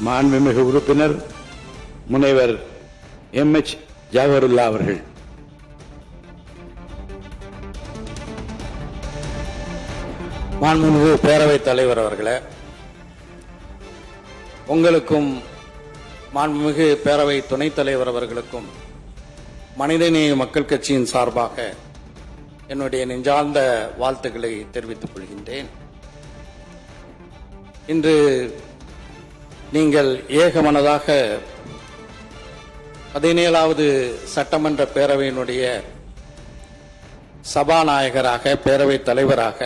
மாண்புமிகு உறுப்பினர் முனைவர் MH ஜவஹருல்லா அவர்கள். மாண்புமிகு பேரவைத் தலைவர் அவர்களே, உங்களுக்கும் மாண்புமிகு பேரவை துணைத் தலைவர் அவர்களுக்கும் மனிதநேய மக்கள் கட்சியின் சார்பாக என்னுடைய நெஞ்சார்ந்த வாழ்த்துக்களை தெரிவித்துக் கொள்கின்றேன். இன்று நீங்கள் ஏகமனதாக 17வது சட்டமன்ற பேரவையினுடைய சபாநாயகராக பேரவைத் தலைவராக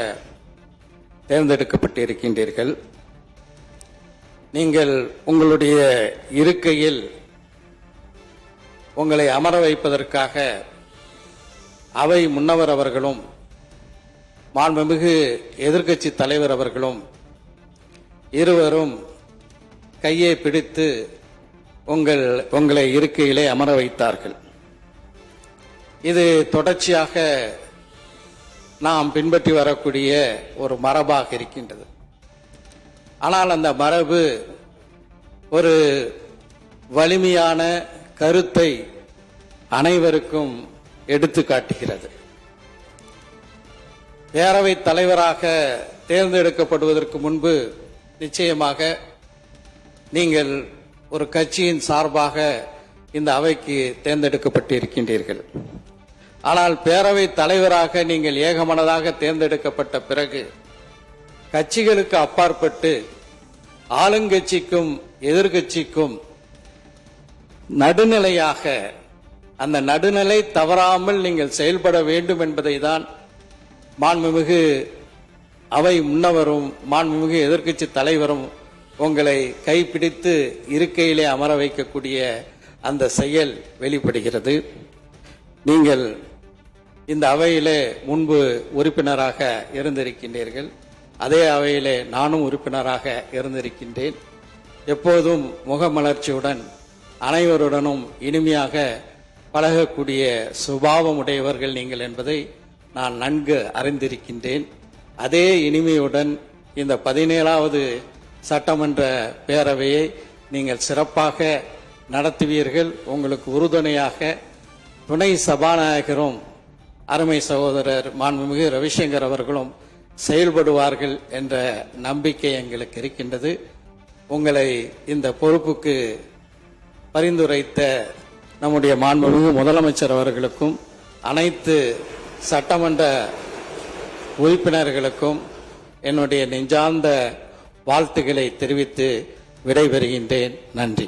தேர்ந்தெடுக்கப்பட்டிருக்கின்றீர்கள். நீங்கள் உங்களுடைய இருக்கையில் உங்களை அமர வைப்பதற்காக அவை முன்னவர் அவர்களும் மாண்புமிகு எதிர்க்கட்சி தலைவர் அவர்களும் இருவரும் கையை பிடித்து உங்களை இருக்கையிலே அமர வைத்தார்கள். இது தொடர்ச்சியாக நாம் பின்பற்றி வரக்கூடிய ஒரு மரபாக இருக்கின்றது. ஆனால் அந்த மரபு ஒரு வலிமையான கருத்தை அனைவருக்கும் எடுத்து காட்டுகிறது. பேரவைத் தலைவராக தேர்ந்தெடுக்கப்படுவதற்கு முன்பு நிச்சயமாக நீங்கள் ஒரு கட்சியின் சார்பாக இந்த அவைக்கு தேர்ந்தெடுக்கப்பட்டிருக்கின்றீர்கள். ஆனால் பேரவைத் தலைவராக நீங்கள் ஏகமனதாக தேர்ந்தெடுக்கப்பட்ட பிறகு கட்சிகளுக்கு அப்பாற்பட்டு ஆளுங்கட்சிக்கும் எதிர்கட்சிக்கும் நடுநிலையாக அந்த நடுநிலை தவறாமல் நீங்கள் செயல்பட வேண்டும் என்பதை தான் மாண்புமிகு அவை முன்னவரும் மாண்புமிகு எதிர்க்கட்சி தலைவரும் உங்களை கைப்பிடித்து இருக்கையிலே அமர வைக்கக்கூடிய அந்த செயல் வெளிப்படுகிறது. நீங்கள் இந்த அவையிலே முன்பு உறுப்பினராக இருந்திருக்கின்றீர்கள். அதே அவையிலே நானும் உறுப்பினராக இருந்திருக்கின்றேன். எப்போதும் முகமலர்ச்சியுடன் அனைவருடனும் இனிமையாக பழகக்கூடிய சுபாவமுடையவர்கள் நீங்கள் என்பதை நான் நன்கு அறிந்திருக்கின்றேன். அதே இனிமையுடன் இந்த 17வது சட்டமன்ற பேரவையை நீங்கள் சிறப்பாக நடத்துவீர்கள். உங்களுக்கு உறுதுணையாக துணை சபாநாயகரும் அருமை சகோதரர் மாண்புமிகு ரவிசங்கர் அவர்களும் செயல்படுவார்கள் என்ற நம்பிக்கை எங்களுக்கு இருக்கின்றது. உங்களை இந்த பொறுப்புக்கு பரிந்துரைத்த நம்முடைய மாண்புமிகு முதலமைச்சர் அவர்களுக்கும் அனைத்து சட்டமன்ற உறுப்பினர்களுக்கும் என்னுடைய நெஞ்சார்ந்த வாழ்த்துக்களை தெரிவித்து விடைபெறுகின்றேன். நன்றி.